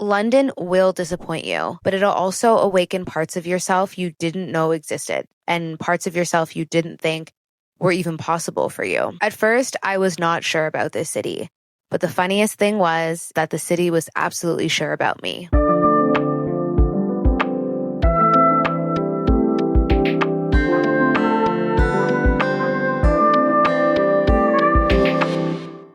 London will disappoint you, but it'll also awaken parts of yourself you didn't know existed and parts of yourself you didn't think were even possible for you. At first, I was not sure about this city, but the funniest thing was that the city was absolutely sure about me.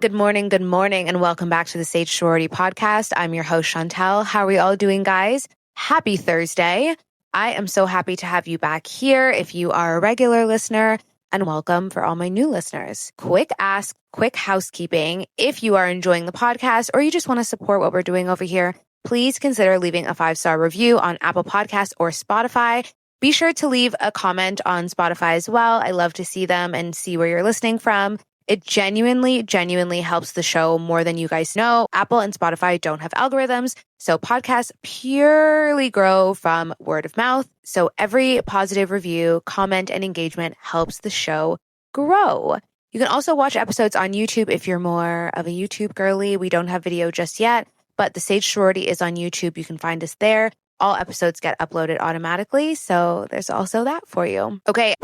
Good morning, and welcome back to the Sage Sorority Podcast. I'm your host, Chantel. How are we all doing, guys? Happy Thursday. I am so happy to have you back here if you are a regular listener, and welcome for all my new listeners. Quick ask, quick housekeeping. If you are enjoying the podcast or you just want to support what we're doing over here, please consider leaving a 5-star review on Apple Podcasts or Spotify. Be sure to leave a comment on Spotify as well. I love to see them and see where you're listening from. It genuinely helps the show more than you guys know. Apple and Spotify don't have algorithms, so podcasts purely grow from word of mouth. So every positive review, comment, and engagement helps the show grow. You can also watch episodes on YouTube if you're more of a YouTube girly. We don't have video just yet, but the Sage Sorority is on YouTube. You can find us there. All episodes get uploaded automatically, so there's also that for you. Okay,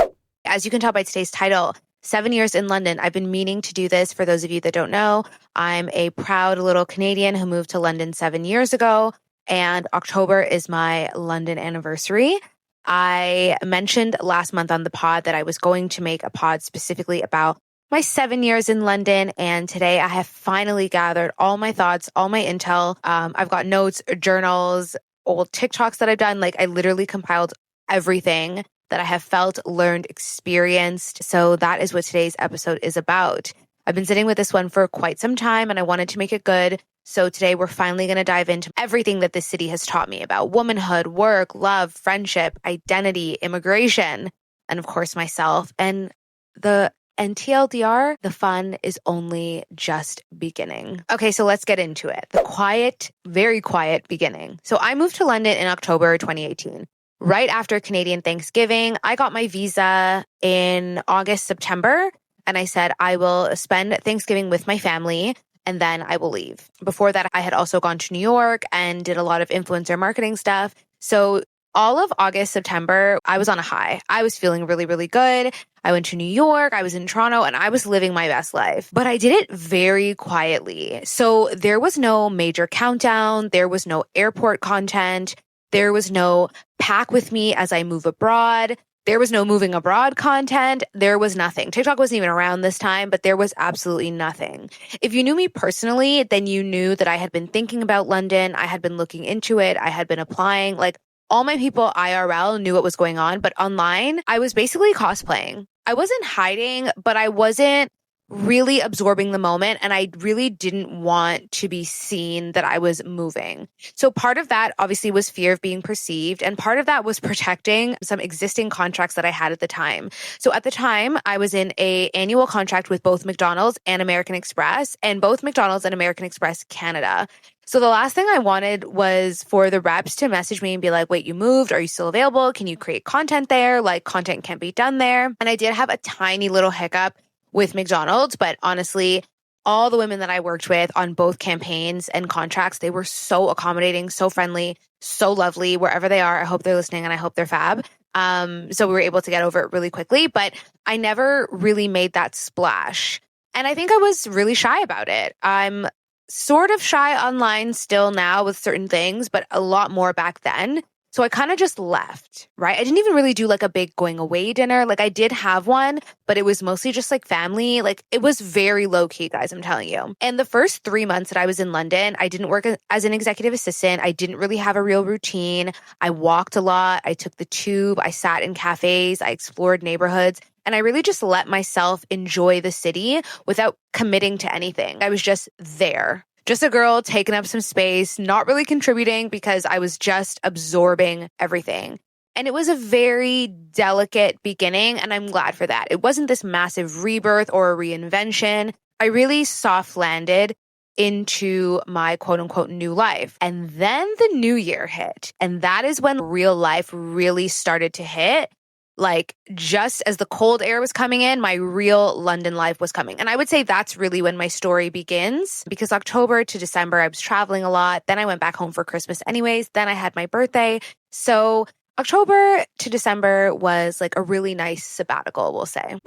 as you can tell by today's title, 7 years in London. I've been meaning to do this. For those of you that don't know, I'm a proud little Canadian who moved to London 7 years ago, and October is my London anniversary. I mentioned last month on the pod that I was going to make a pod specifically about my 7 years in London, and today I have finally gathered all my thoughts, all my intel. I've got notes, journals, old TikToks that I've done. Like, I literally compiled everything that I have felt, learned, experienced. So that is what today's episode is about. I've been sitting with this one for quite some time and I wanted to make it good. So today we're finally going to dive into everything that this city has taught me about womanhood, work, love, friendship, identity, immigration, and of course myself. And TLDR, the fun is only just beginning. Okay, so let's get into it. The quiet, very quiet beginning. So I moved to London in October 2018. Right after Canadian Thanksgiving, I got my visa in August, September, and I said I will spend Thanksgiving with my family and then I will leave. Before that, I had also gone to New York and did a lot of influencer marketing stuff. So all of August, September, I was on a high. I was feeling really, really good. I went to New York, I was in Toronto, and I was living my best life. But I did it very quietly. So there was no major countdown. There was no airport content. There was no pack with me as I move abroad. There was no moving abroad content. There was nothing. TikTok wasn't even around this time, but there was absolutely nothing. If you knew me personally, then you knew that I had been thinking about London. I had been looking into it. I had been applying. Like, all my people IRL knew what was going on, but online, I was basically cosplaying. I wasn't hiding, but I wasn't really absorbing the moment, and I really didn't want to be seen that I was moving. So part of that obviously was fear of being perceived, and part of that was protecting some existing contracts that I had at the time. So at the time, I was in an annual contract with both McDonald's and American Express, and both McDonald's and American Express Canada. So the last thing I wanted was for the reps to message me and be like, wait, you moved? Are you still available? Can you create content there? Like, content can't be done there. And I did have a tiny little hiccup with McDonald's, but honestly, all the women that I worked with on both campaigns and contracts, they were so accommodating, so friendly, so lovely wherever they are. I hope they're listening and I hope they're fab. So we were able to get over it really quickly, but I never really made that splash. And I think I was really shy about it. I'm sort of shy online still now with certain things, but a lot more back then. So I kind of just left, right? I didn't even really do like a big going away dinner. Like, I did have one, but it was mostly just like family. Like, it was very low key, guys, I'm telling you. And the first 3 months that I was in London, I didn't work as an executive assistant. I didn't really have a real routine. I walked a lot. I took the tube. I sat in cafes. I explored neighborhoods. And I really just let myself enjoy the city without committing to anything. I was just there. Just a girl taking up some space, not really contributing because I was just absorbing everything. And it was a very delicate beginning, and I'm glad for that. It wasn't this massive rebirth or a reinvention. I really soft landed into my quote unquote new life. And then the new year hit. And that is when real life really started to hit. Like just as the cold air was coming in, my real London life was coming. And I would say that's really when my story begins, because October to December, I was traveling a lot. Then I went back home for Christmas anyways. Then I had my birthday. So October to December was like a really nice sabbatical, we'll say.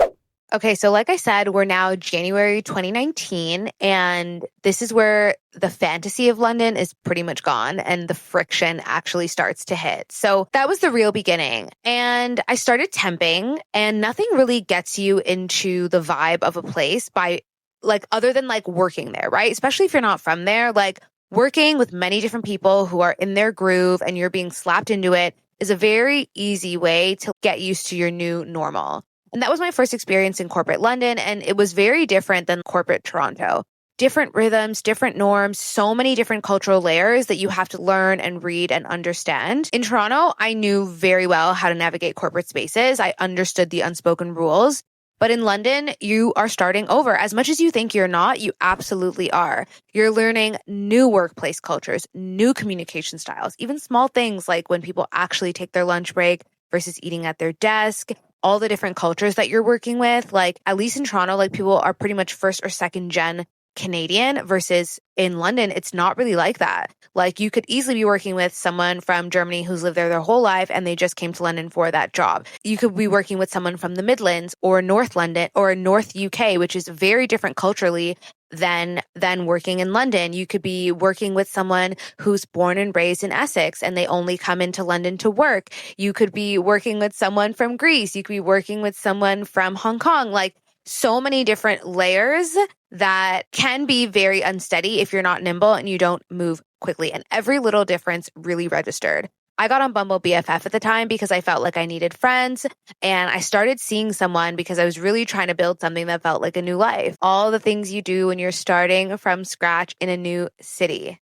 Okay, so like I said, we're now January 2019, and this is where the fantasy of London is pretty much gone and the friction actually starts to hit. So that was the real beginning. And I started temping, and nothing really gets you into the vibe of a place by like other than like working there, right? Especially if you're not from there, like working with many different people who are in their groove and you're being slapped into it is a very easy way to get used to your new normal. And that was my first experience in corporate London, and it was very different than corporate Toronto. Different rhythms, different norms, so many different cultural layers that you have to learn and read and understand. In Toronto, I knew very well how to navigate corporate spaces. I understood the unspoken rules. But in London, you are starting over. As much as you think you're not, you absolutely are. You're learning new workplace cultures, new communication styles, even small things like when people actually take their lunch break versus eating at their desk. All the different cultures that you're working with, like at least in Toronto, like people are pretty much first or second gen Canadian versus in London, it's not really like that. Like you could easily be working with someone from Germany who's lived there their whole life and they just came to London for that job. You could be working with someone from the Midlands or North London or North UK, which is very different culturally than working in London. You could be working with someone who's born and raised in Essex and they only come into London to work. You could be working with someone from Greece. You could be working with someone from Hong Kong. Like so many different layers that can be very unsteady if you're not nimble and you don't move quickly. And every little difference really registered. I got on Bumble BFF at the time because I felt like I needed friends, and I started seeing someone because I was really trying to build something that felt like a new life. All the things you do when you're starting from scratch in a new city.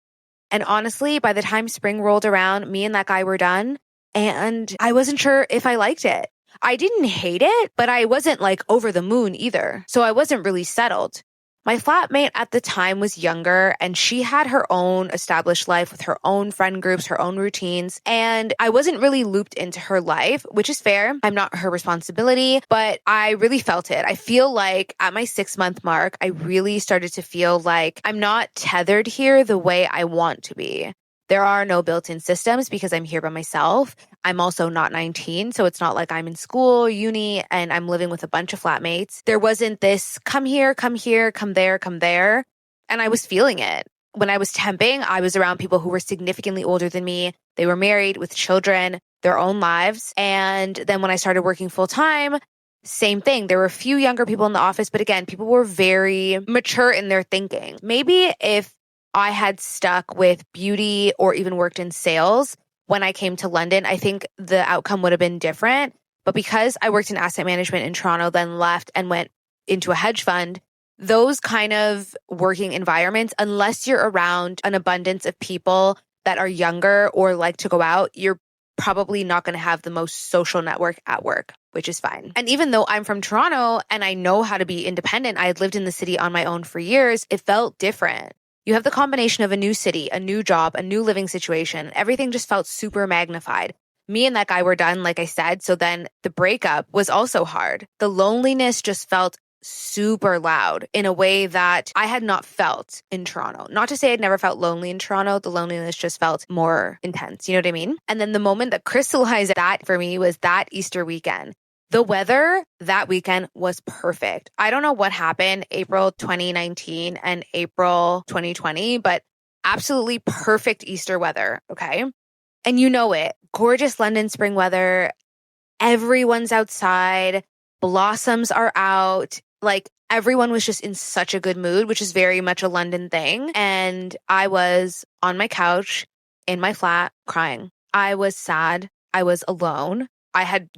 And honestly, by the time spring rolled around, me and that guy were done, and I wasn't sure if I liked it. I didn't hate it, but I wasn't like over the moon either. So I wasn't really settled. My flatmate at the time was younger and she had her own established life with her own friend groups, her own routines. And I wasn't really looped into her life, which is fair. I'm not her responsibility, but I really felt it. I feel like at my 6-month mark, I really started to feel like I'm not tethered here the way I want to be. There are no built-in systems because I'm here by myself. I'm also not 19, so it's not like I'm in school, uni, and I'm living with a bunch of flatmates. There wasn't this come here, come there, come there. And I was feeling it. When I was temping, I was around people who were significantly older than me. They were married with children, their own lives. And then when I started working full-time, same thing. There were a few younger people in the office, but again, people were very mature in their thinking. Maybe if I had stuck with beauty or even worked in sales when I came to London, I think the outcome would have been different. But because I worked in asset management in Toronto, then left and went into a hedge fund, those kind of working environments, unless you're around an abundance of people that are younger or like to go out, you're probably not going to have the most social network at work, which is fine. And even though I'm from Toronto and I know how to be independent, I had lived in the city on my own for years, it felt different. You have the combination of a new city, a new job, a new living situation. Everything just felt super magnified. Me and that guy were done, like I said. So then the breakup was also hard. The loneliness just felt super loud in a way that I had not felt in Toronto. Not to say I'd never felt lonely in Toronto. The loneliness just felt more intense. You know what I mean? And then the moment that crystallized that for me was that Easter weekend. The weather that weekend was perfect. I don't know what happened April 2019 and April 2020, but absolutely perfect Easter weather, okay? And you know it. Gorgeous London spring weather. Everyone's outside. Blossoms are out. Like everyone was just in such a good mood, which is very much a London thing. And I was on my couch in my flat crying. I was sad. I was alone.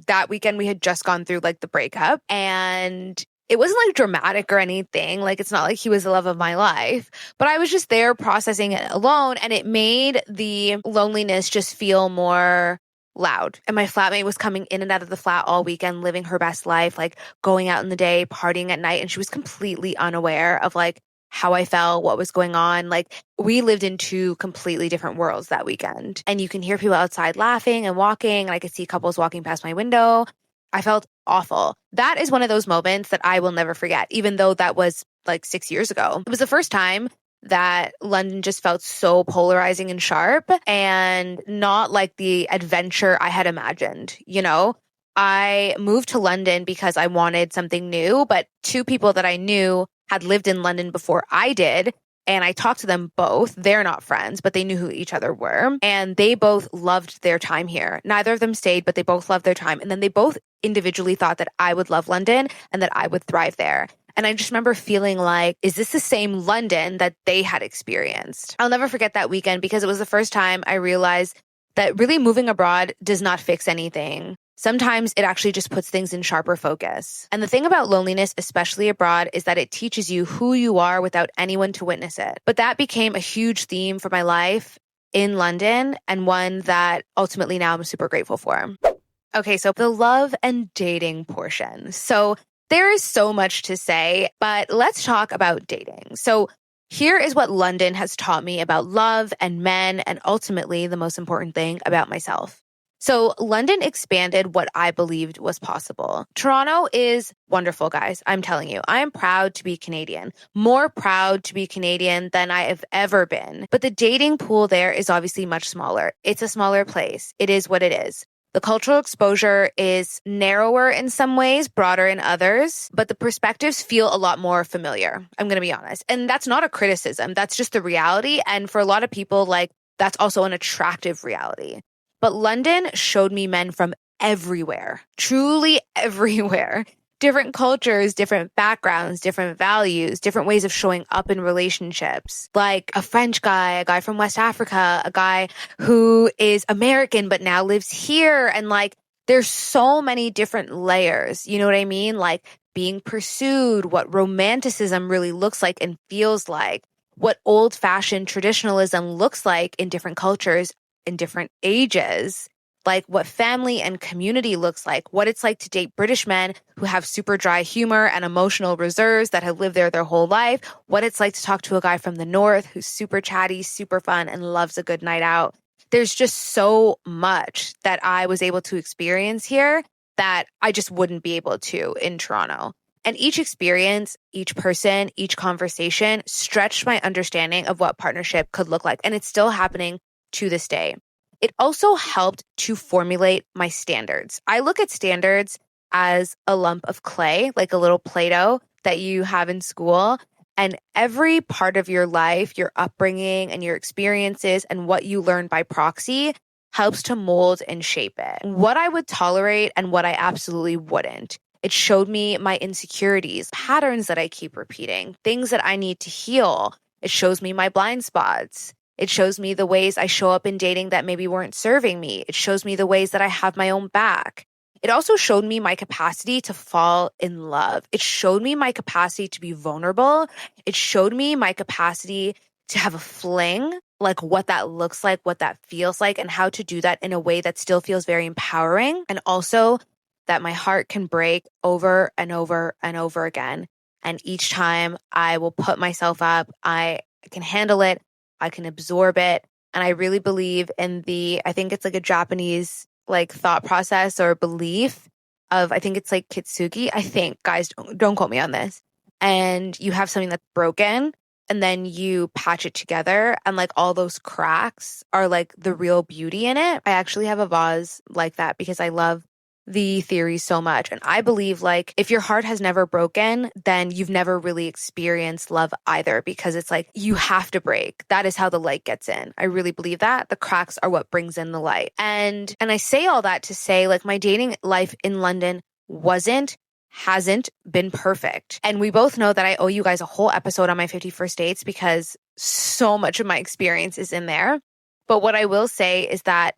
That weekend, we had just gone through like the breakup and it wasn't like dramatic or anything. Like it's not like he was the love of my life, but I was just there processing it alone and it made the loneliness just feel more loud. And my flatmate was coming in and out of the flat all weekend, living her best life, like going out in the day, partying at night. And she was completely unaware of like how I felt, what was going on. Like we lived in two completely different worlds that weekend. And you can hear people outside laughing and walking. And I could see couples walking past my window. I felt awful. That is one of those moments that I will never forget, even though that was like 6 years ago. It was the first time that London just felt so polarizing and sharp and not like the adventure I had imagined, you know? I moved to London because I wanted something new, but two people that I knew had lived in London before I did. And I talked to them both. They're not friends, but they knew who each other were. And they both loved their time here. Neither of them stayed, but they both loved their time. And then they both individually thought that I would love London and that I would thrive there. And I just remember feeling like, is this the same London that they had experienced? I'll never forget that weekend because it was the first time I realized that really moving abroad does not fix anything. Sometimes it actually just puts things in sharper focus. And the thing about loneliness, especially abroad, is that it teaches you who you are without anyone to witness it. But that became a huge theme for my life in London and one that ultimately now I'm super grateful for. Okay, so the love and dating portion. So there is so much to say, but let's talk about dating. So here is what London has taught me about love and men, and ultimately the most important thing about myself. So London expanded what I believed was possible. Toronto is wonderful, guys. I'm telling you, I am proud to be Canadian, more proud to be Canadian than I have ever been. But the dating pool there is obviously much smaller. It's a smaller place. It is what it is. The cultural exposure is narrower in some ways, broader in others, but the perspectives feel a lot more familiar. I'm going to be honest. And that's not a criticism. That's just the reality. And for a lot of people, like, that's also an attractive reality. But London showed me men from everywhere, truly everywhere. Different cultures, different backgrounds, different values, different ways of showing up in relationships. Like a French guy, a guy from West Africa, a guy who is American but now lives here. And like, there's so many different layers. You know what I mean? Like being pursued, what romanticism really looks like and feels like, what old-fashioned traditionalism looks like in different cultures in different ages, like what family and community looks like, what it's like to date British men who have super dry humor and emotional reserves that have lived there their whole life, what it's like to talk to a guy from the north who's super chatty, super fun, and loves a good night out. There's just so much that I was able to experience here that I just wouldn't be able to in Toronto. And each experience, each person, each conversation stretched my understanding of what partnership could look like. And it's still happening to this day. It also helped to formulate my standards. I look at standards as a lump of clay, like a little Play-Doh that you have in school. And every part of your life, your upbringing and your experiences and what you learn by proxy helps to mold and shape it. What I would tolerate and what I absolutely wouldn't. It showed me my insecurities, patterns that I keep repeating, things that I need to heal. It shows me my blind spots. It shows me the ways I show up in dating that maybe weren't serving me. It shows me the ways that I have my own back. It also showed me my capacity to fall in love. It showed me my capacity to be vulnerable. It showed me my capacity to have a fling, like what that looks like, what that feels like, and how to do that in a way that still feels very empowering. And also that my heart can break over and over and over again. And each time I will put myself up, I can handle it. I can absorb it. And I really believe in I think it's like a Japanese like thought process or belief of, I think it's like kintsugi. I think, guys, don't quote me on this. And you have something that's broken and then you patch it together and like all those cracks are like the real beauty in it. I actually have a vase like that because I love the theory so much. And I believe like if your heart has never broken, then you've never really experienced love either, because it's like you have to break. That is how the light gets in. I really believe that. The cracks are what brings in the light. And I say all that to say like my dating life in London hasn't been perfect. And we both know that I owe you guys a whole episode on my 51st dates because so much of my experience is in there. But what I will say is that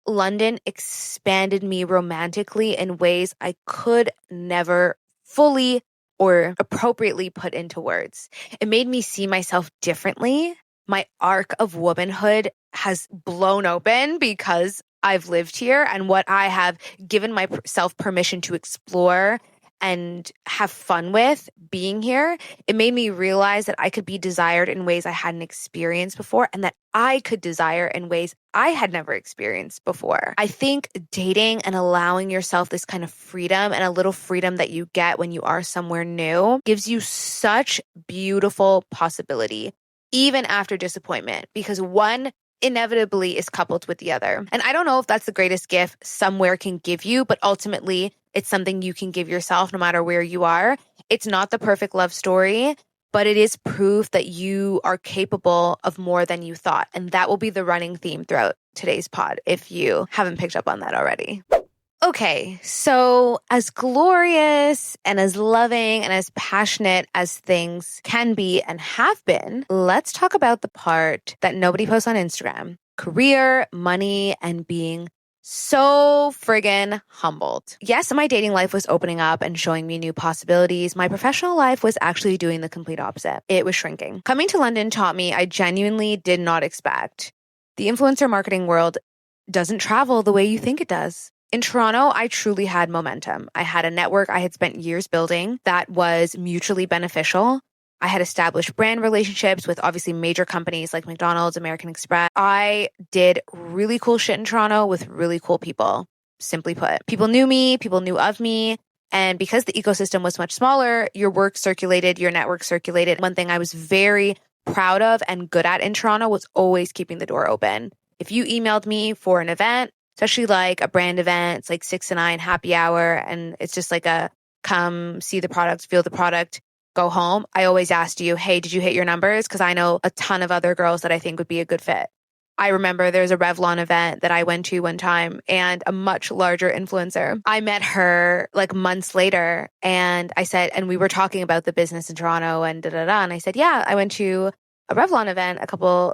London expanded me romantically in ways I could never fully or appropriately put into words. It made me see myself differently. My arc of womanhood has blown open because I've lived here and what I have given myself permission to explore and have fun with being here. It made me realize that I could be desired in ways I hadn't experienced before, and that I could desire in ways I had never experienced before. I think dating and allowing yourself this kind of freedom, and a little freedom that you get when you are somewhere new, gives you such beautiful possibility, even after disappointment, because one inevitably is coupled with the other. And I don't know if that's the greatest gift somewhere can give you, but ultimately it's something you can give yourself no matter where you are. It's not the perfect love story, but it is proof that you are capable of more than you thought. And that will be the running theme throughout today's pod, if you haven't picked up on that already. Okay, so as glorious and as loving and as passionate as things can be and have been, let's talk about the part that nobody posts on Instagram: career, money, and being so friggin' humbled. Yes, my dating life was opening up and showing me new possibilities. My professional life was actually doing the complete opposite. It was shrinking. Coming to London taught me I genuinely did not expect. The influencer marketing world doesn't travel the way you think it does. In Toronto, I truly had momentum. I had a network I had spent years building that was mutually beneficial. I had established brand relationships with obviously major companies like McDonald's, American Express. I did really cool shit in Toronto with really cool people, simply put. People knew me, people knew of me. And because the ecosystem was much smaller, your work circulated, your network circulated. One thing I was very proud of and good at in Toronto was always keeping the door open. If you emailed me for an event, especially like a brand event, it's like 6 to 9 happy hour, and it's just like a come see the product, feel the product, go home. I always asked you, hey, did you hit your numbers? Because I know a ton of other girls that I think would be a good fit. I remember there's a Revlon event that I went to one time, and a much larger influencer. I met her like months later, and I said, and we were talking about the business in Toronto and and I said, yeah, I went to a Revlon event a couple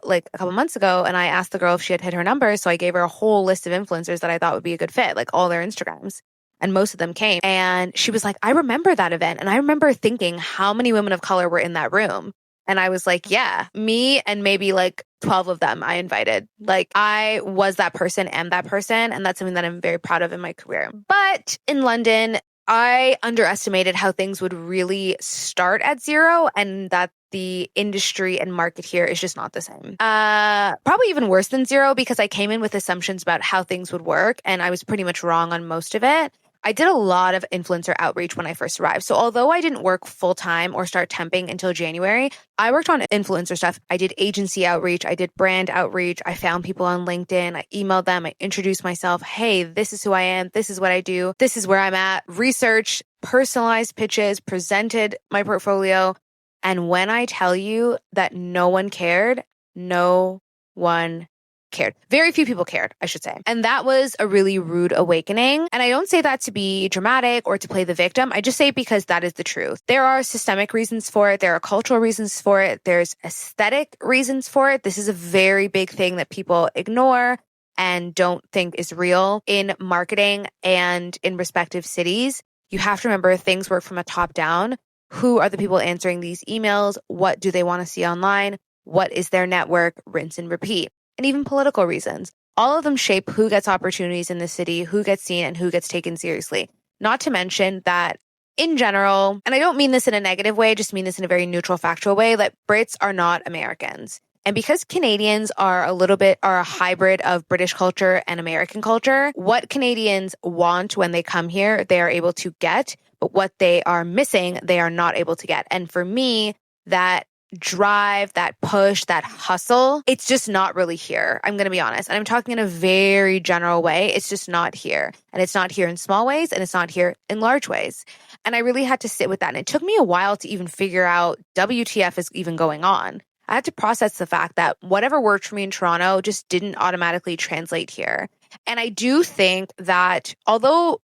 months ago, and I asked the girl if she had hit her numbers. So I gave her a whole list of influencers that I thought would be a good fit, like all their Instagrams. And most of them came. And she was like, I remember that event. And I remember thinking how many women of color were in that room. And I was like, yeah, me and maybe like 12 of them I invited. Like I was that person and that person. And that's something that I'm very proud of in my career. But in London, I underestimated how things would really start at zero, and that the industry and market here is just not the same. Probably even worse than zero, because I came in with assumptions about how things would work, and I was pretty much wrong on most of it. I did a lot of influencer outreach when I first arrived. So although I didn't work full time or start temping until January, I worked on influencer stuff. I did agency outreach. I did brand outreach. I found people on LinkedIn. I emailed them. I introduced myself. Hey, this is who I am. This is what I do. This is where I'm at. Research, personalized pitches, presented my portfolio. And when I tell you that no one cared, no one cared. Very few people cared, I should say. And that was a really rude awakening. And I don't say that to be dramatic or to play the victim. I just say it because that is the truth. There are systemic reasons for it. There are cultural reasons for it. There's aesthetic reasons for it. This is a very big thing that people ignore and don't think is real in marketing and in respective cities. You have to remember things work from a top down. Who are the people answering these emails? What do they want to see online? What is their network? Rinse and repeat. And even political reasons. All of them shape who gets opportunities in the city, who gets seen, and who gets taken seriously. Not to mention that in general, and I don't mean this in a negative way, I just mean this in a very neutral, factual way, that Brits are not Americans. And because Canadians are a hybrid of British culture and American culture, what Canadians want when they come here, they are able to get, but what they are missing, they are not able to get. And for me, that drive, that push, that hustle, it's just not really here. I'm going to be honest. And I'm talking in a very general way. It's just not here. And it's not here in small ways, and it's not here in large ways. And I really had to sit with that. And it took me a while to even figure out WTF is even going on. I had to process the fact that whatever worked for me in Toronto just didn't automatically translate here. And I do think that although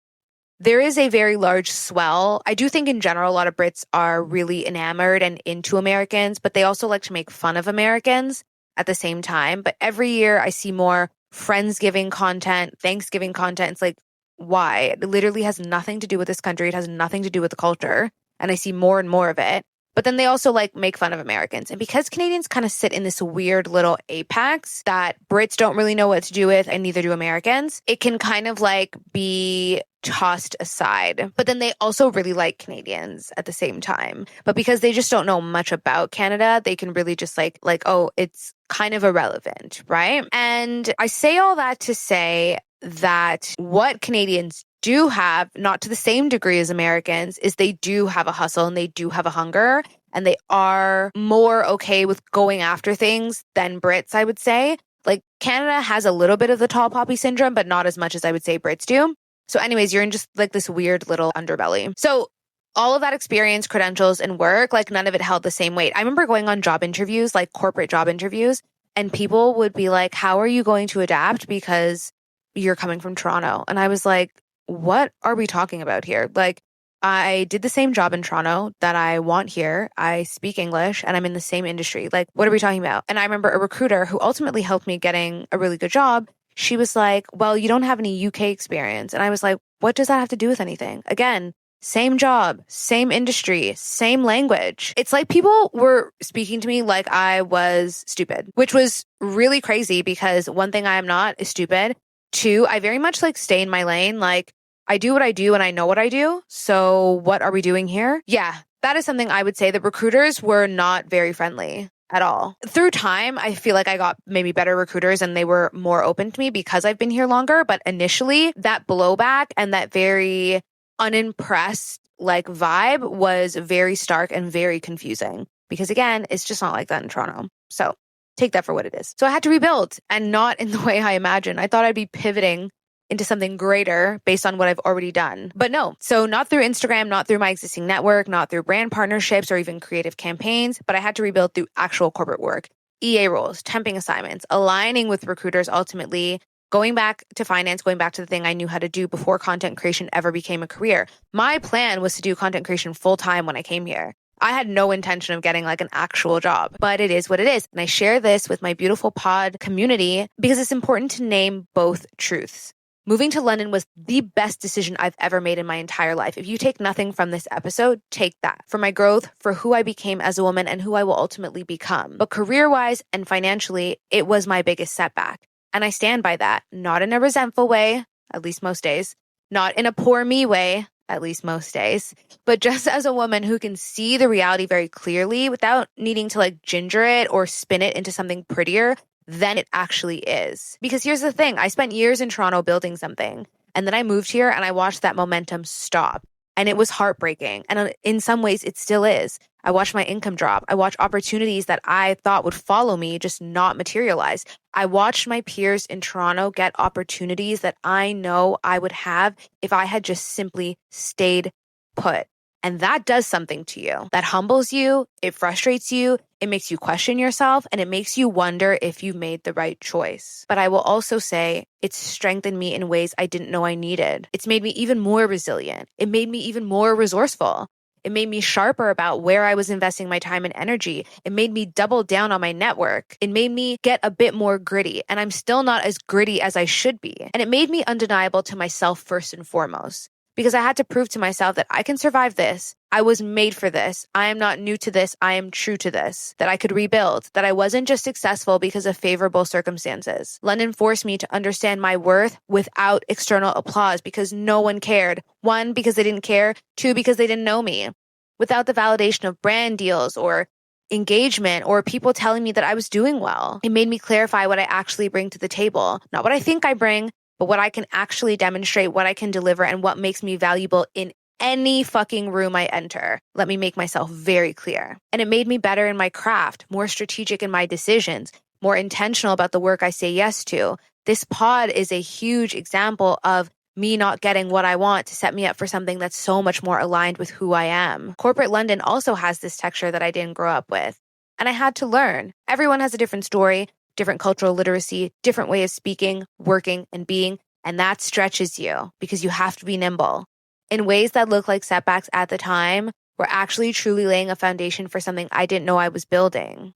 there is a very large swell, I do think in general, a lot of Brits are really enamored and into Americans, but they also like to make fun of Americans at the same time. But every year I see more Friendsgiving content, Thanksgiving content. It's like, why? It literally has nothing to do with this country. It has nothing to do with the culture. And I see more and more of it. But then they also like make fun of Americans. And because Canadians kind of sit in this weird little apex that Brits don't really know what to do with, and neither do Americans, it can kind of like be tossed aside. But then they also really like Canadians at the same time. But because they just don't know much about Canada, they can really just like, oh, it's kind of irrelevant, right? And I say all that to say that what Canadians do have, not to the same degree as Americans, is they do have a hustle and they do have a hunger, and they are more okay with going after things than Brits, I would say. Like, Canada has a little bit of the tall poppy syndrome, but not as much as I would say Brits do. So anyways, you're in just like this weird little underbelly. So all of that experience, credentials, and work, like none of it held the same weight. I remember going on job interviews, like corporate job interviews, and people would be like, how are you going to adapt because you're coming from Toronto? And I was like, what are we talking about here? Like, I did the same job in Toronto that I want here. I speak English and I'm in the same industry. Like, what are we talking about? And I remember a recruiter who ultimately helped me getting a really good job. She was like, well, you don't have any UK experience. And I was like, what does that have to do with anything? Again, same job, same industry, same language. It's like people were speaking to me like I was stupid, which was really crazy because one thing I am not is stupid. Two, I very much like stay in my lane. Like, I do what I do and I know what I do. So what are we doing here? Yeah, that is something I would say. The recruiters were not very friendly at all. Through time, I feel like I got maybe better recruiters and they were more open to me because I've been here longer. But initially, that blowback and that very unimpressed like vibe was very stark and very confusing because again, it's just not like that in Toronto. So take that for what it is. So I had to rebuild, and not in the way I imagined. I thought I'd be pivoting into something greater based on what I've already done. But no, so not through Instagram, not through my existing network, not through brand partnerships or even creative campaigns, but I had to rebuild through actual corporate work, EA roles, temping assignments, aligning with recruiters ultimately, going back to finance, going back to the thing I knew how to do before content creation ever became a career. My plan was to do content creation full time when I came here. I had no intention of getting like an actual job, but it is what it is. And I share this with my beautiful pod community because it's important to name both truths. Moving to London was the best decision I've ever made in my entire life. If you take nothing from this episode, take that. For my growth, for who I became as a woman and who I will ultimately become. But career-wise and financially, it was my biggest setback. And I stand by that, not in a resentful way, at least most days, not in a poor me way, at least most days, but just as a woman who can see the reality very clearly without needing to like ginger it or spin it into something prettier than it actually is. Because here's the thing, I spent years in Toronto building something, and then I moved here and I watched that momentum stop. And it was heartbreaking. And in some ways, it still is. I watched my income drop. I watched opportunities that I thought would follow me just not materialize. I watched my peers in Toronto get opportunities that I know I would have if I had just simply stayed put. And that does something to you. That humbles you, it frustrates you, it makes you question yourself, and it makes you wonder if you made the right choice. But I will also say it's strengthened me in ways I didn't know I needed. It's made me even more resilient. It made me even more resourceful. It made me sharper about where I was investing my time and energy. It made me double down on my network. It made me get a bit more gritty, and I'm still not as gritty as I should be. And it made me undeniable to myself first and foremost. Because I had to prove to myself that I can survive this. I was made for this. I am not new to this. I am true to this. That I could rebuild. That I wasn't just successful because of favorable circumstances. London forced me to understand my worth without external applause because no one cared. One, because they didn't care. Two, because they didn't know me. Without the validation of brand deals or engagement or people telling me that I was doing well. It made me clarify what I actually bring to the table. Not what I think I bring, but what I can actually demonstrate, what I can deliver, and what makes me valuable in any fucking room I enter. Let me make myself very clear. And it made me better in my craft, more strategic in my decisions, more intentional about the work I say yes to. This pod is a huge example of me not getting what I want to set me up for something that's so much more aligned with who I am. Corporate London also has this texture that I didn't grow up with. And I had to learn. Everyone has a different story, different cultural literacy, different way of speaking, working, and being, and that stretches you because you have to be nimble. In ways that look like setbacks at the time, we're actually truly laying a foundation for something I didn't know I was building.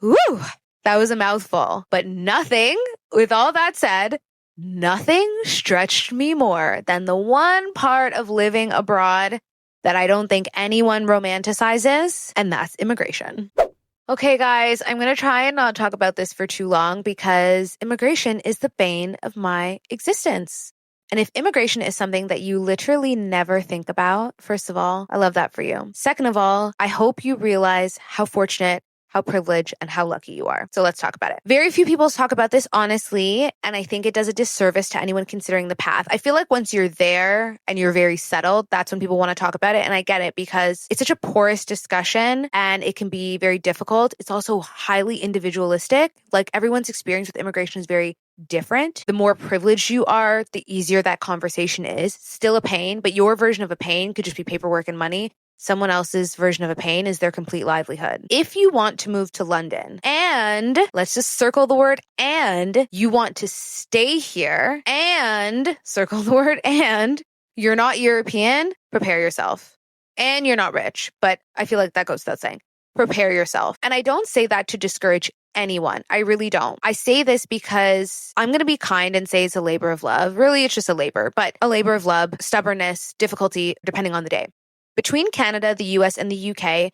Woo! That was a mouthful. But nothing, with all that said, nothing stretched me more than the one part of living abroad that I don't think anyone romanticizes, and that's immigration. Okay, guys, I'm going to try and not talk about this for too long because immigration is the bane of my existence. And if immigration is something that you literally never think about, first of all, I love that for you. Second of all, I hope you realize how fortunate, how privileged, and how lucky you are. So let's talk about it. Very few people talk about this honestly, and I think it does a disservice to anyone considering the path. I feel like once you're there and you're very settled, that's when people want to talk about it. And I get it because it's such a porous discussion and it can be very difficult. It's also highly individualistic. Like everyone's experience with immigration is very different. The more privileged you are, the easier that conversation is. Still a pain, but your version of a pain could just be paperwork and money. Someone else's version of a pain is their complete livelihood. If you want to move to London and let's just circle the word and you want to stay here and circle the word and you're not European, prepare yourself. And you're not rich, but I feel like that goes without saying. Prepare yourself. And I don't say that to discourage anyone. I really don't. I say this because I'm going to be kind and say it's a labor of love. Really, it's just a labor, but a labor of love, stubbornness, difficulty, depending on the day. Between Canada, the US, and the UK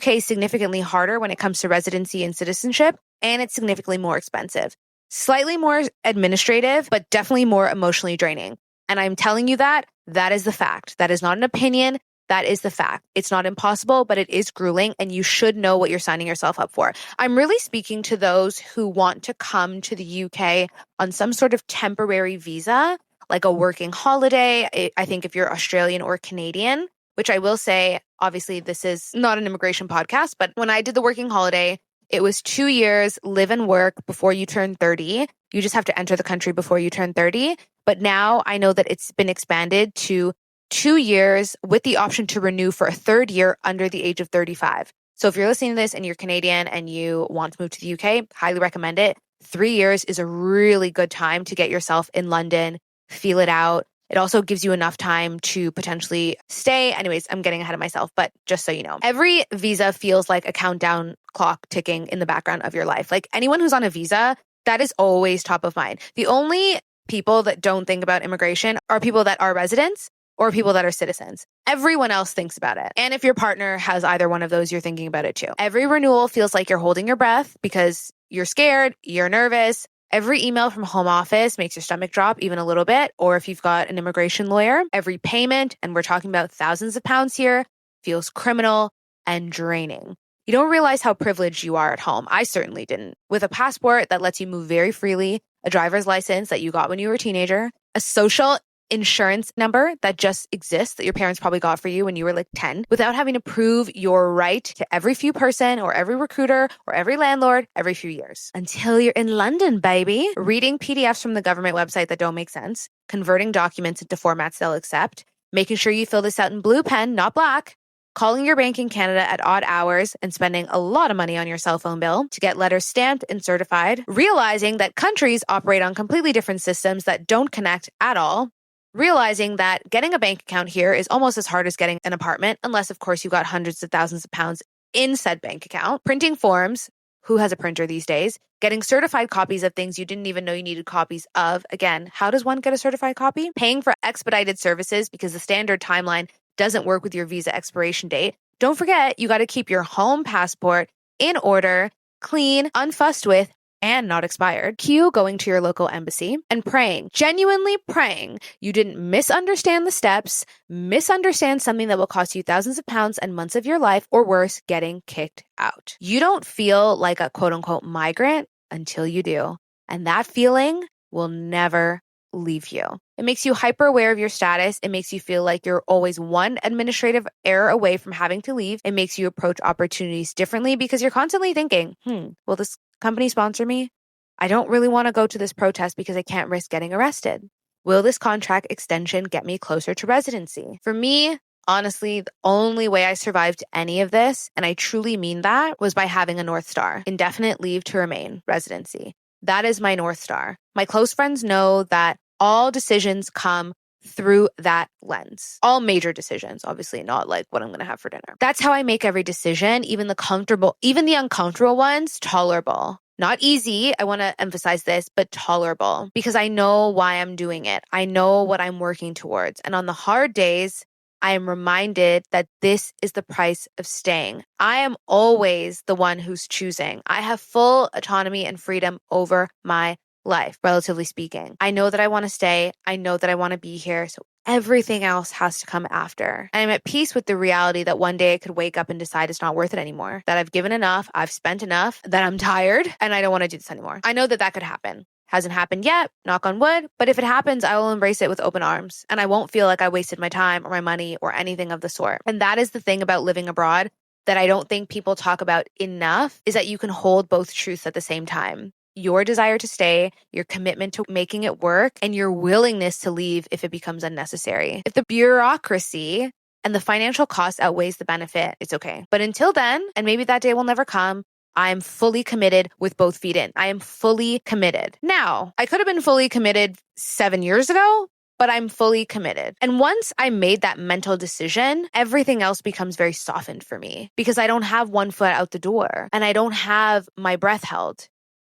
is significantly harder when it comes to residency and citizenship, and it's significantly more expensive. Slightly more administrative, but definitely more emotionally draining. And I'm telling you that is the fact. That is not an opinion. That is the fact. It's not impossible, but it is grueling, and you should know what you're signing yourself up for. I'm really speaking to those who want to come to the UK on some sort of temporary visa, like a working holiday. I think if you're Australian or Canadian, which I will say, obviously, this is not an immigration podcast, but when I did the working holiday, it was 2 years, live and work before you turn 30. You just have to enter the country before you turn 30. But now I know that it's been expanded to 2 years with the option to renew for a third year under the age of 35. So if you're listening to this and you're Canadian and you want to move to the UK, highly recommend it. 3 years is a really good time to get yourself in London, feel it out. It also gives you enough time to potentially stay. Anyways, I'm getting ahead of myself, but just so you know, every visa feels like a countdown clock ticking in the background of your life. Like anyone who's on a visa, that is always top of mind. The only people that don't think about immigration are people that are residents or people that are citizens. Everyone else thinks about it. And if your partner has either one of those, you're thinking about it too. Every renewal feels like you're holding your breath because you're scared, you're nervous. Every email from home office makes your stomach drop even a little bit. Or if you've got an immigration lawyer, every payment, and we're talking about thousands of pounds here, feels criminal and draining. You don't realize how privileged you are at home. I certainly didn't. With a passport that lets you move very freely, a driver's license that you got when you were a teenager, a social insurance number that just exists that your parents probably got for you when you were like 10 without having to prove your right to every few person or every recruiter or every landlord every few years. Until you're in London, baby. Reading PDFs from the government website that don't make sense, converting documents into formats they'll accept, making sure you fill this out in blue pen, not black, calling your bank in Canada at odd hours and spending a lot of money on your cell phone bill to get letters stamped and certified, realizing that countries operate on completely different systems that don't connect at all, realizing that getting a bank account here is almost as hard as getting an apartment, unless, of course, you got hundreds of thousands of pounds in said bank account, printing forms, who has a printer these days, getting certified copies of things you didn't even know you needed copies of. Again, how does one get a certified copy? Paying for expedited services because the standard timeline doesn't work with your visa expiration date. Don't forget, you got to keep your home passport in order, clean, unfussed with, and not expired. Cue going to your local embassy and praying, genuinely praying you didn't misunderstand the steps, misunderstand something that will cost you thousands of pounds and months of your life, or worse, getting kicked out. You don't feel like a quote unquote migrant until you do. And that feeling will never leave you. It makes you hyper aware of your status. It makes you feel like you're always one administrative error away from having to leave. It makes you approach opportunities differently because you're constantly thinking, will this company sponsor me? I don't really want to go to this protest because I can't risk getting arrested. Will this contract extension get me closer to residency? For me, honestly, the only way I survived any of this, and I truly mean that, was by having a North Star, indefinite leave to remain residency. That is my North Star. My close friends know that all decisions come through that lens. All major decisions, obviously, not like what I'm going to have for dinner. That's how I make every decision, even the uncomfortable ones, tolerable. Not easy, I want to emphasize this, but tolerable because I know why I'm doing it. I know what I'm working towards. And on the hard days, I am reminded that this is the price of staying. I am always the one who's choosing. I have full autonomy and freedom over my life, relatively speaking. I know that I want to stay. I know that I want to be here. So everything else has to come after. And I'm at peace with the reality that one day I could wake up and decide it's not worth it anymore, that I've given enough, I've spent enough, that I'm tired, and I don't want to do this anymore. I know that that could happen. Hasn't happened yet, knock on wood, but if it happens, I will embrace it with open arms, and I won't feel like I wasted my time or my money or anything of the sort. And that is the thing about living abroad that I don't think people talk about enough, is that you can hold both truths at the same time. Your desire to stay, your commitment to making it work, and your willingness to leave if it becomes unnecessary. If the bureaucracy and the financial cost outweighs the benefit, it's okay. But until then, and maybe that day will never come, I am fully committed with both feet in. I am fully committed. Now, I could have been fully committed 7 years ago, but I'm fully committed. And once I made that mental decision, everything else becomes very softened for me because I don't have one foot out the door and I don't have my breath held.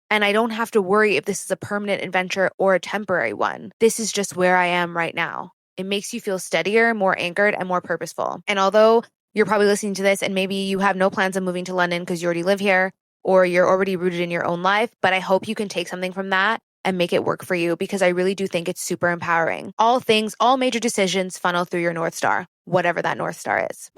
And I don't have to worry if this is a permanent adventure or a temporary one. This is just where I am right now. It makes you feel steadier, more anchored, and more purposeful. And although you're probably listening to this and maybe you have no plans of moving to London because you already live here or you're already rooted in your own life, but I hope you can take something from that and make it work for you because I really do think it's super empowering. All major decisions funnel through your North Star, whatever that North Star is.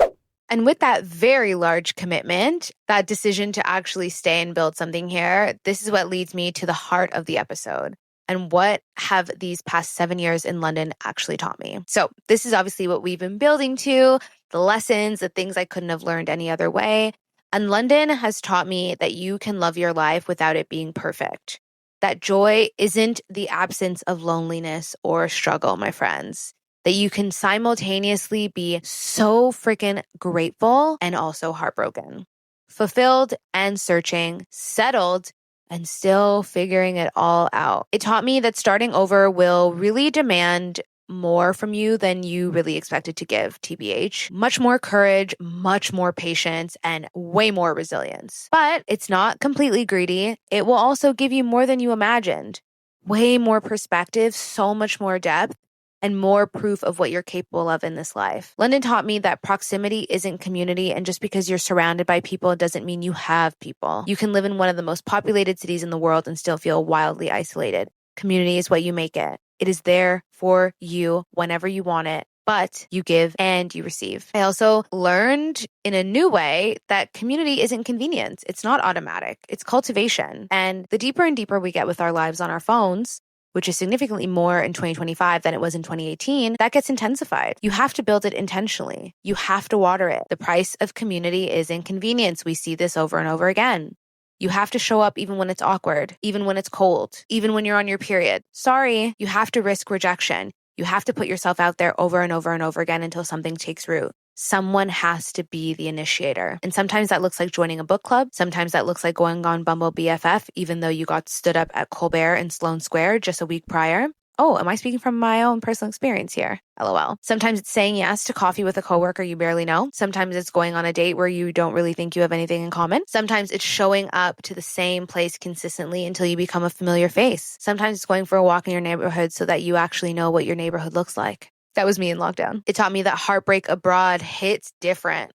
And with that very large commitment, that decision to actually stay and build something here, this is what leads me to the heart of the episode. And what have these past 7 years in London actually taught me? So this is obviously what we've been building to, the lessons, the things I couldn't have learned any other way. And London has taught me that you can love your life without it being perfect. That joy isn't the absence of loneliness or struggle, my friends. That you can simultaneously be so freaking grateful and also heartbroken, fulfilled and searching, settled and still figuring it all out. It taught me that starting over will really demand more from you than you really expected to give, TBH. Much more courage, much more patience, and way more resilience. But it's not completely greedy. It will also give you more than you imagined. Way more perspective, so much more depth, and more proof of what you're capable of in this life. London taught me that proximity isn't community, and just because you're surrounded by people doesn't mean you have people. You can live in one of the most populated cities in the world and still feel wildly isolated. Community is what you make it. It is there for you whenever you want it, but you give and you receive. I also learned in a new way that community isn't convenience. It's not automatic. It's cultivation. And the deeper and deeper we get with our lives on our phones, which is significantly more in 2025 than it was in 2018, that gets intensified. You have to build it intentionally. You have to water it. The price of community is inconvenience. We see this over and over again. You have to show up even when it's awkward, even when it's cold, even when you're on your period. Sorry, you have to risk rejection. You have to put yourself out there over and over and over again until something takes root. Someone has to be the initiator. And sometimes that looks like joining a book club. Sometimes that looks like going on Bumble BFF, even though you got stood up at Colbert in Sloane Square just a week prior. Oh, am I speaking from my own personal experience here? LOL. Sometimes it's saying yes to coffee with a coworker you barely know. Sometimes it's going on a date where you don't really think you have anything in common. Sometimes it's showing up to the same place consistently until you become a familiar face. Sometimes it's going for a walk in your neighborhood so that you actually know what your neighborhood looks like. That was me in lockdown. It taught me that heartbreak abroad hits different.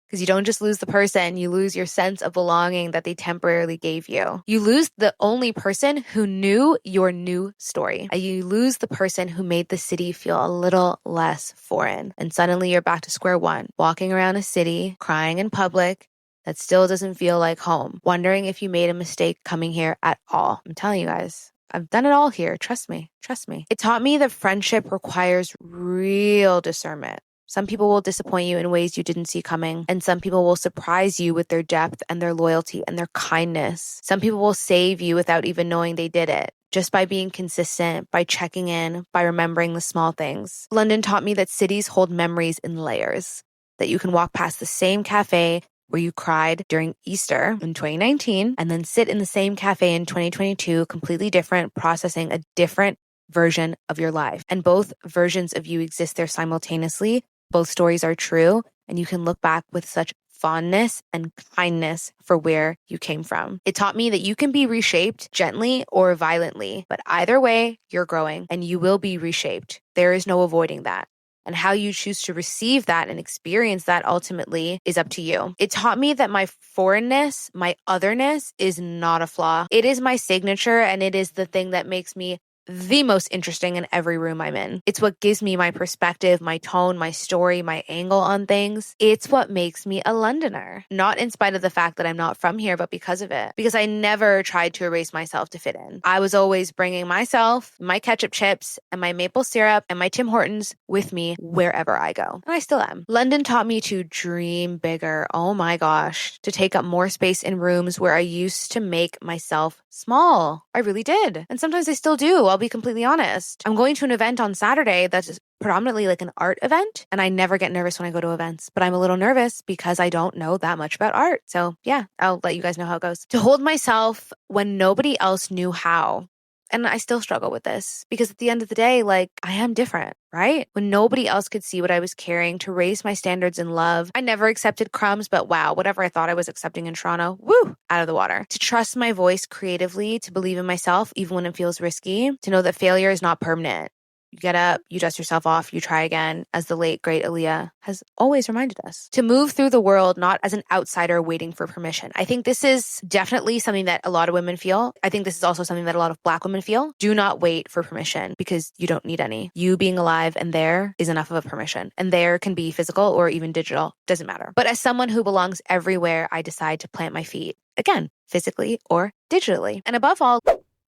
Because you don't just lose the person, you lose your sense of belonging that they temporarily gave you. You lose the only person who knew your new story. And you lose the person who made the city feel a little less foreign. And suddenly you're back to square one, walking around a city, crying in public, that still doesn't feel like home, wondering if you made a mistake coming here at all. I'm telling you guys, I've done it all here. Trust me. Trust me. It taught me that friendship requires real discernment. Some people will disappoint you in ways you didn't see coming, and some people will surprise you with their depth and their loyalty and their kindness. Some people will save you without even knowing they did it, just by being consistent, by checking in, by remembering the small things. London taught me that cities hold memories in layers, that you can walk past the same cafe where you cried during Easter in 2019, and then sit in the same cafe in 2022, completely different, processing a different version of your life. And both versions of you exist there simultaneously. Both stories are true, and you can look back with such fondness and kindness for where you came from. It taught me that you can be reshaped gently or violently, but either way, you're growing and you will be reshaped. There is no avoiding that. And how you choose to receive that and experience that ultimately is up to you. It taught me that my foreignness, my otherness is not a flaw. It is my signature, and it is the thing that makes me the most interesting in every room I'm in. It's what gives me my perspective, my tone, my story, my angle on things. It's what makes me a Londoner. Not in spite of the fact that I'm not from here, but because of it. Because I never tried to erase myself to fit in. I was always bringing myself, my ketchup chips, and my maple syrup, and my Tim Hortons with me wherever I go. And I still am. London taught me to dream bigger. Oh my gosh. To take up more space in rooms where I used to make myself small. I really did. And sometimes I still do. I'll be completely honest. I'm going to an event on Saturday that's predominantly like an art event, and I never get nervous when I go to events, but I'm a little nervous because I don't know that much about art. So yeah, I'll let you guys know how it goes. To hold myself when nobody else knew how. And I still struggle with this because at the end of the day, like, I am different, right? When nobody else could see what I was carrying, to raise my standards in love. I never accepted crumbs, but wow, whatever I thought I was accepting in Toronto, woo, out of the water. To trust my voice creatively, to believe in myself, even when it feels risky, to know that failure is not permanent. You get up, you dust yourself off, you try again, as the late, great Aaliyah has always reminded us. To move through the world not as an outsider waiting for permission. I think this is definitely something that a lot of women feel. I think this is also something that a lot of Black women feel. Do not wait for permission because you don't need any. You being alive and there is enough of a permission. And there can be physical or even digital, doesn't matter. But as someone who belongs everywhere, I decide to plant my feet. Again, physically or digitally. And above all,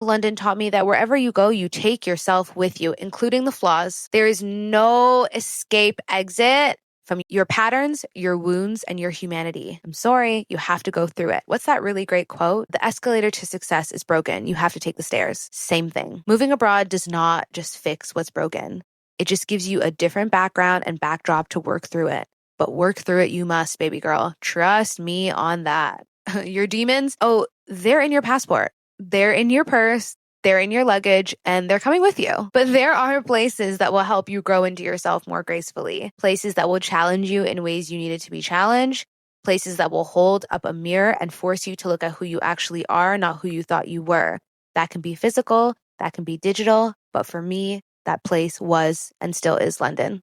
London taught me that wherever you go, you take yourself with you, including the flaws. There is no escape exit from your patterns, your wounds, and your humanity. I'm sorry, you have to go through it. What's that really great quote? The escalator to success is broken. You have to take the stairs. Same thing. Moving abroad does not just fix what's broken. It just gives you a different background and backdrop to work through it. But work through it you must, baby girl. Trust me on that. Your demons, oh, they're in your passport. They're in your purse, they're in your luggage, and they're coming with you. But there are places that will help you grow into yourself more gracefully. Places that will challenge you in ways you needed to be challenged. Places that will hold up a mirror and force you to look at who you actually are, not who you thought you were. That can be physical, that can be digital, but for me, that place was and still is London.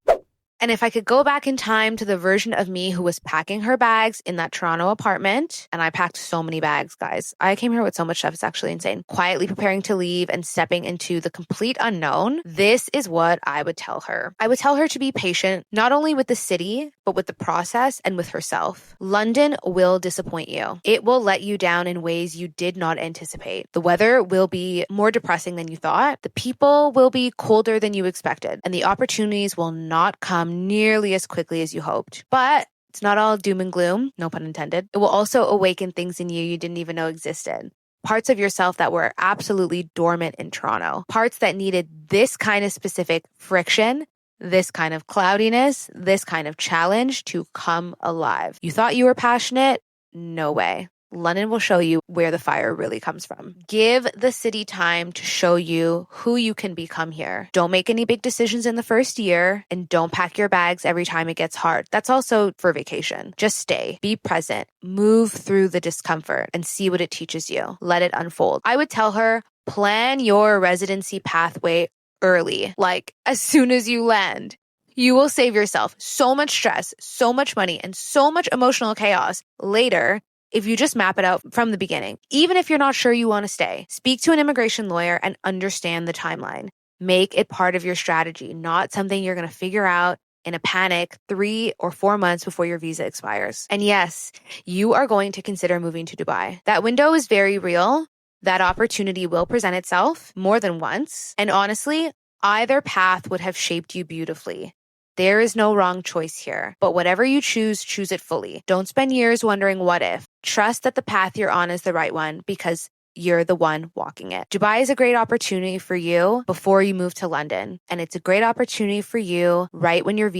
And if I could go back in time to the version of me who was packing her bags in that Toronto apartment, and I packed so many bags, guys. I came here with so much stuff. It's actually insane. Quietly preparing to leave and stepping into the complete unknown. This is what I would tell her. I would tell her to be patient, not only with the city, but with the process and with herself. London will disappoint you. It will let you down in ways you did not anticipate. The weather will be more depressing than you thought. The people will be colder than you expected. And the opportunities will not come nearly as quickly as you hoped. But it's not all doom and gloom, no pun intended. It will also awaken things in you didn't even know existed. Parts of yourself that were absolutely dormant in Toronto. Parts that needed this kind of specific friction, this kind of cloudiness, this kind of challenge to come alive. You thought you were passionate? No way. London will show you where the fire really comes from. Give the city time to show you who you can become here. Don't make any big decisions in the first year, and don't pack your bags every time it gets hard. That's also for vacation. Just stay, be present, move through the discomfort, and see what it teaches you. Let it unfold. I would tell her, plan your residency pathway early, like as soon as you land. You will save yourself so much stress, so much money, and so much emotional chaos later if you just map it out from the beginning. Even if you're not sure you want to stay, speak to an immigration lawyer and understand the timeline. Make it part of your strategy, not something you're going to figure out in a panic 3 or 4 months before your visa expires. And yes, you are going to consider moving to Dubai. That window is very real. That opportunity will present itself more than once. And honestly, either path would have shaped you beautifully. There is no wrong choice here, but whatever you choose, choose it fully. Don't spend years wondering what if. Trust that the path you're on is the right one because you're the one walking it. Dubai is a great opportunity for you before you move to London. And it's a great opportunity for you right when your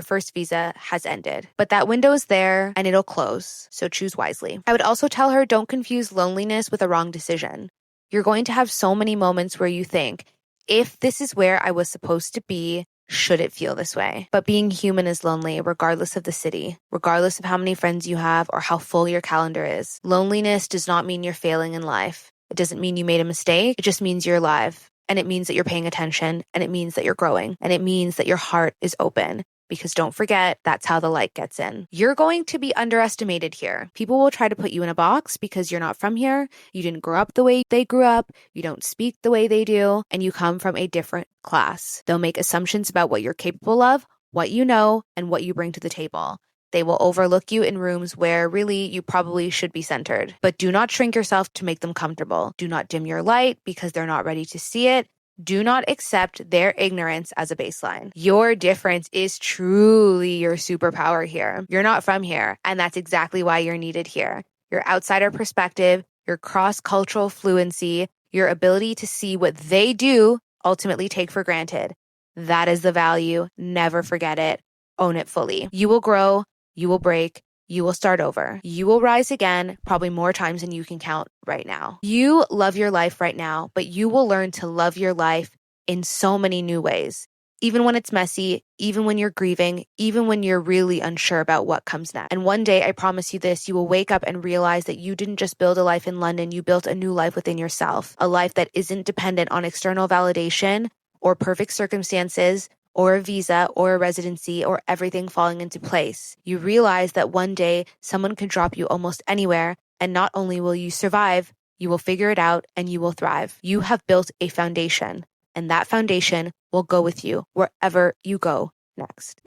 first visa has ended. But that window is there and it'll close. So choose wisely. I would also tell her, don't confuse loneliness with a wrong decision. You're going to have so many moments where you think, if this is where I was supposed to be, should it feel this way? But being human is lonely, regardless of the city, regardless of how many friends you have or how full your calendar is. Loneliness does not mean you're failing in life. It doesn't mean you made a mistake. It just means you're alive. And it means that you're paying attention, and it means that you're growing, and it means that your heart is open. Because don't forget, that's how the light gets in. You're going to be underestimated here. People will try to put you in a box because you're not from here. You didn't grow up the way they grew up. You don't speak the way they do, and you come from a different class. They'll make assumptions about what you're capable of, what you know, and what you bring to the table. They will overlook you in rooms where really you probably should be centered. But do not shrink yourself to make them comfortable. Do not dim your light because they're not ready to see it. Do not accept their ignorance as a baseline. Your difference is truly your superpower here. You're not from here, and that's exactly why you're needed here. Your outsider perspective, your cross-cultural fluency, your ability to see what they do ultimately take for granted. That is the value. Never forget it. Own it fully. You will grow. You will break. You will start over. You will rise again, probably more times than you can count right now. You love your life right now, but you will learn to love your life in so many new ways. Even when it's messy, even when you're grieving, even when you're really unsure about what comes next. And one day, I promise you this, you will wake up and realize that you didn't just build a life in London, you built a new life within yourself. A life that isn't dependent on external validation or perfect circumstances, or a visa, or a residency, or everything falling into place. You realize that one day someone can drop you almost anywhere, and not only will you survive, you will figure it out and you will thrive. You have built a foundation, and that foundation will go with you wherever you go next.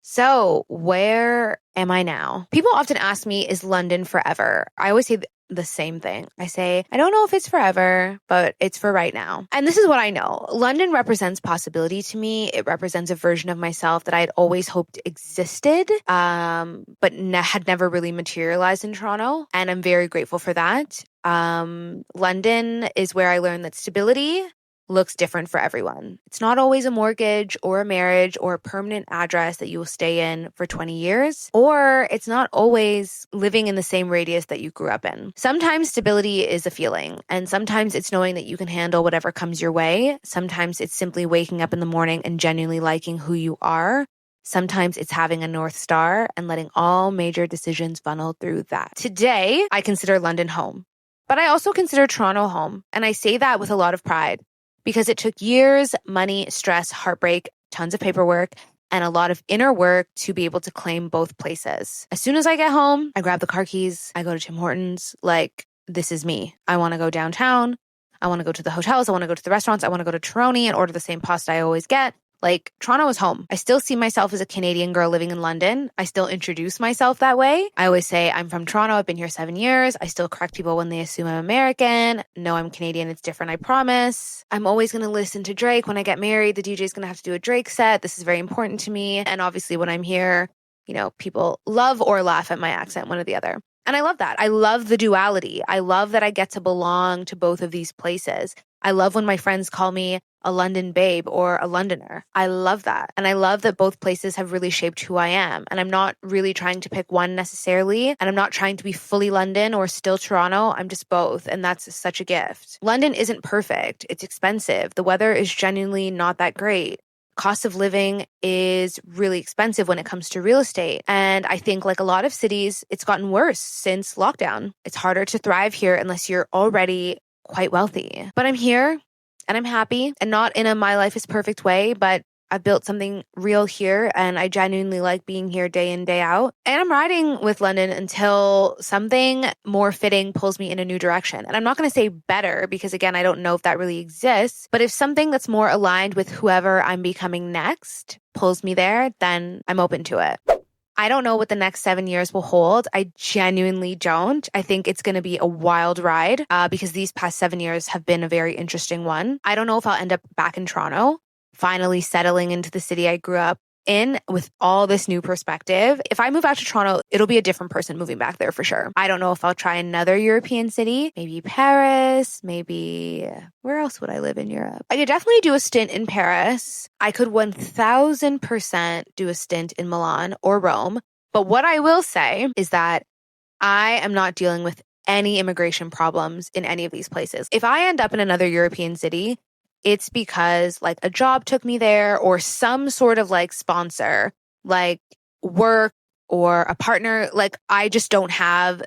So, where am I now? People often ask me, is London forever? I always say the same thing. I say, I don't know if it's forever, but it's for right now. And this is what I know. London represents possibility to me. It represents a version of myself that I had always hoped existed, but had never really materialized in Toronto. And I'm very grateful for that. London is where I learned that stability looks different for everyone. It's not always a mortgage or a marriage or a permanent address that you will stay in for 20 years, or it's not always living in the same radius that you grew up in. Sometimes stability is a feeling, and sometimes it's knowing that you can handle whatever comes your way. Sometimes it's simply waking up in the morning and genuinely liking who you are. Sometimes it's having a North Star and letting all major decisions funnel through that. Today, I consider London home, but I also consider Toronto home, and I say that with a lot of pride. Because it took years, money, stress, heartbreak, tons of paperwork, and a lot of inner work to be able to claim both places. As soon as I get home, I grab the car keys, I go to Tim Hortons, like, this is me. I want to go downtown, I want to go to the hotels, I want to go to the restaurants, I want to go to Toronto and order the same pasta I always get. Like, Toronto is home. I still see myself as a Canadian girl living in London. I still introduce myself that way. I always say I'm from Toronto. I've been here 7 years. I still correct people when they assume I'm American. No, I'm Canadian. It's different, I promise. I'm always going to listen to Drake. When I get married, the DJ is going to have to do a Drake set. This is very important to me. And obviously when I'm here, you know, people love or laugh at my accent, one or the other. And I love that. I love the duality. I love that I get to belong to both of these places. I love when my friends call me a London babe or a Londoner. I love that. And I love that both places have really shaped who I am. And I'm not really trying to pick one necessarily. And I'm not trying to be fully London or still Toronto. I'm just both. And that's such a gift. London isn't perfect. It's expensive. The weather is genuinely not that great. Cost of living is really expensive when it comes to real estate. And I think like a lot of cities, it's gotten worse since lockdown. It's harder to thrive here unless you're already quite wealthy. But I'm here and I'm happy, and not in a my life is perfect way, but I've built something real here and I genuinely like being here day in, day out. And I'm riding with London until something more fitting pulls me in a new direction. And I'm not going to say better because again, I don't know if that really exists, but if something that's more aligned with whoever I'm becoming next pulls me there, then I'm open to it. I don't know what the next 7 years will hold. I genuinely don't. I think it's going to be a wild ride because these past 7 years have been a very interesting one. I don't know if I'll end up back in Toronto, finally settling into the city I grew up in with all this new perspective. If I move out to Toronto, it'll be a different person moving back there for sure. I don't know if I'll try another European city, maybe Paris, maybe where else would I live in Europe? I could definitely do a stint in Paris. I could 1000% do a stint in Milan or Rome. But what I will say is that I am not dealing with any immigration problems in any of these places. If I end up in another European city, it's because like a job took me there or some sort of like sponsor, like work or a partner. Like I just don't have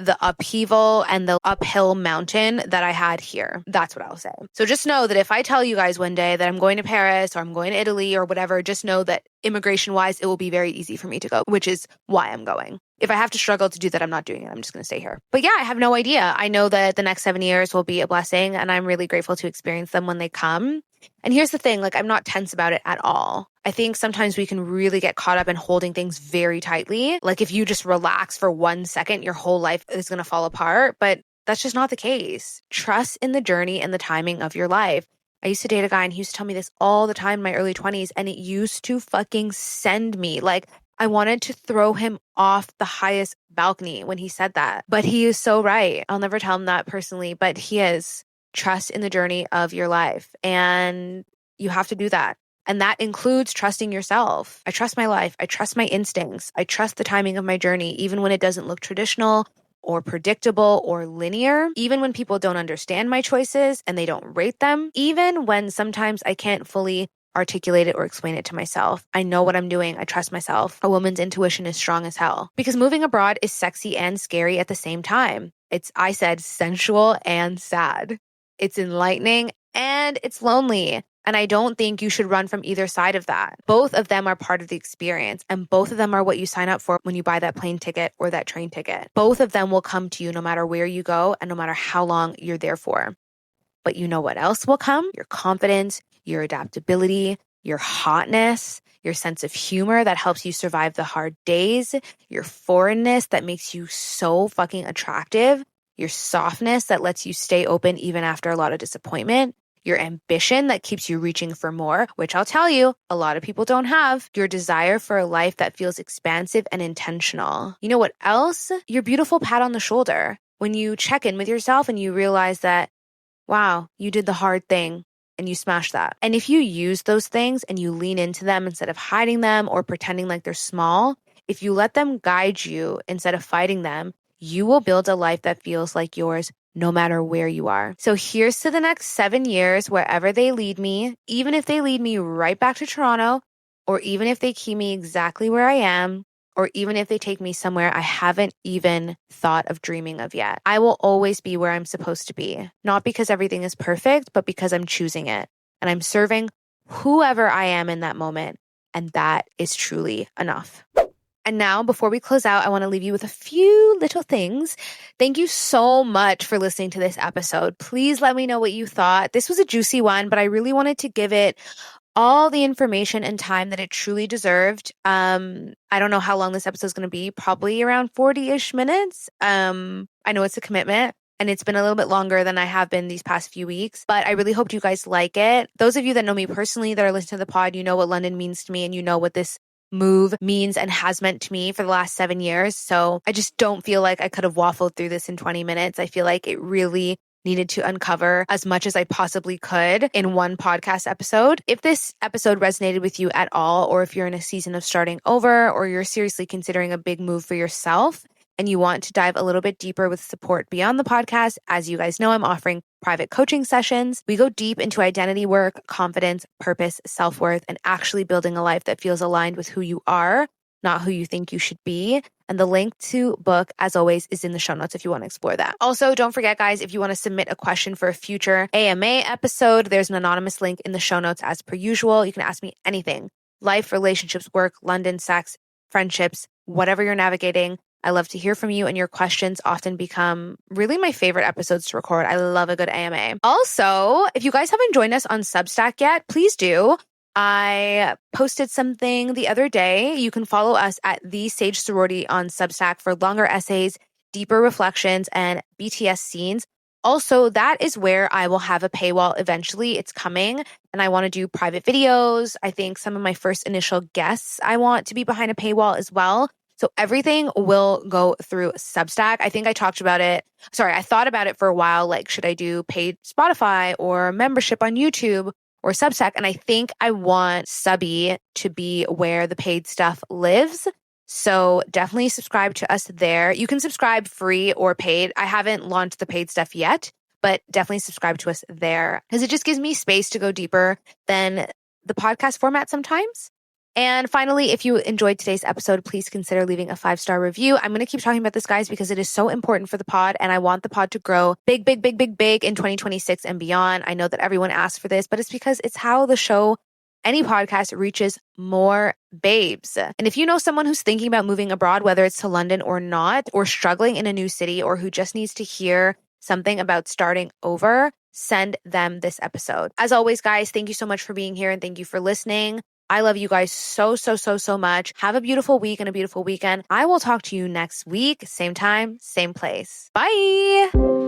the upheaval and the uphill mountain that I had here. That's what I'll say. So just know that if I tell you guys one day that I'm going to Paris or I'm going to Italy or whatever, just know that immigration-wise, it will be very easy for me to go, which is why I'm going. If I have to struggle to do that, I'm not doing it. I'm just going to stay here. But yeah, I have no idea. I know that the next 7 years will be a blessing, and I'm really grateful to experience them when they come. And here's the thing, like, I'm not tense about it at all. I think sometimes we can really get caught up in holding things very tightly. Like if you just relax for 1 second, your whole life is going to fall apart. But that's just not the case. Trust in the journey and the timing of your life. I used to date a guy and he used to tell me this all the time in my early 20s, and it used to fucking send me. Like, I wanted to throw him off the highest balcony when he said that. But he is so right. I'll never tell him that personally, but he is. Trust in the journey of your life. And you have to do that. And that includes trusting yourself. I trust my life. I trust my instincts. I trust the timing of my journey, even when it doesn't look traditional or predictable or linear, even when people don't understand my choices and they don't rate them, even when sometimes I can't fully articulate it or explain it to myself. I know what I'm doing. I trust myself. A woman's intuition is strong as hell. Because moving abroad is sexy and scary at the same time. I said, sensual and sad. It's enlightening and it's lonely. And I don't think you should run from either side of that. Both of them are part of the experience, and both of them are what you sign up for when you buy that plane ticket or that train ticket. Both of them will come to you no matter where you go and no matter how long you're there for. But you know what else will come? Your confidence, your adaptability, your hotness, your sense of humor that helps you survive the hard days, your foreignness that makes you so fucking attractive, your softness that lets you stay open even after a lot of disappointment, your ambition that keeps you reaching for more, which I'll tell you, a lot of people don't have, your desire for a life that feels expansive and intentional. You know what else? Your beautiful pat on the shoulder. When you check in with yourself and you realize that, wow, you did the hard thing and you smashed that. And if you use those things and you lean into them instead of hiding them or pretending like they're small, if you let them guide you instead of fighting them, you will build a life that feels like yours no matter where you are. So here's to the next 7 years, wherever they lead me, even if they lead me right back to Toronto, or even if they keep me exactly where I am, or even if they take me somewhere I haven't even thought of dreaming of yet. I will always be where I'm supposed to be, not because everything is perfect, but because I'm choosing it. And I'm serving whoever I am in that moment. And that is truly enough. And now, before we close out, I want to leave you with a few little things. Thank you so much for listening to this episode. Please let me know what you thought. This was a juicy one, but I really wanted to give it all the information and time that it truly deserved. I don't know how long this episode is going to be, probably around 40-ish minutes. I know it's a commitment. And it's been a little bit longer than I have been these past few weeks, but I really hope you guys like it. Those of you that know me personally, that are listening to the pod, you know what London means to me, and you know what this move means and has meant to me for the last 7 years. So I just don't feel like I could have waffled through this in 20 minutes. I feel like it really needed to uncover as much as I possibly could in one podcast episode. If this episode resonated with you at all, or if you're in a season of starting over, or you're seriously considering a big move for yourself, and you want to dive a little bit deeper with support beyond the podcast, as you guys know, I'm offering private coaching sessions. We go deep into identity work, confidence, purpose, self-worth, and actually building a life that feels aligned with who you are, not who you think you should be. And the link to book, as always, is in the show notes if you want to explore that. Also, don't forget, guys, if you want to submit a question for a future AMA episode, there's an anonymous link in the show notes as per usual. You can ask me anything: life, relationships, work, London, sex, friendships, whatever you're navigating. I love to hear from you, and your questions often become really my favorite episodes to record. I love a good AMA. Also, if you guys haven't joined us on Substack yet, please do. I posted something the other day. You can follow us at The Sage Sorority on Substack for longer essays, deeper reflections, and BTS scenes. Also, that is where I will have a paywall eventually. It's coming, and I want to do private videos. I think some of my first initial guests I want to be behind a paywall as well. So everything will go through Substack. I think I talked about it. Sorry, I thought about it for a while. Like, should I do paid Spotify or membership on YouTube or Substack? And I think I want Subby to be where the paid stuff lives. So definitely subscribe to us there. You can subscribe free or paid. I haven't launched the paid stuff yet, but definitely subscribe to us there because it just gives me space to go deeper than the podcast format sometimes. And finally, if you enjoyed today's episode, please consider leaving a 5-star review. I'm going to keep talking about this, guys, because it is so important for the pod, and I want the pod to grow big, big, big, big, big in 2026 and beyond. I know that everyone asks for this, but it's because it's how the show, any podcast, reaches more babes. And if you know someone who's thinking about moving abroad, whether it's to London or not, or struggling in a new city, or who just needs to hear something about starting over, send them this episode. As always, guys, thank you so much for being here and thank you for listening. I love you guys so, so, so, so much. Have a beautiful week and a beautiful weekend. I will talk to you next week. Same time, same place. Bye.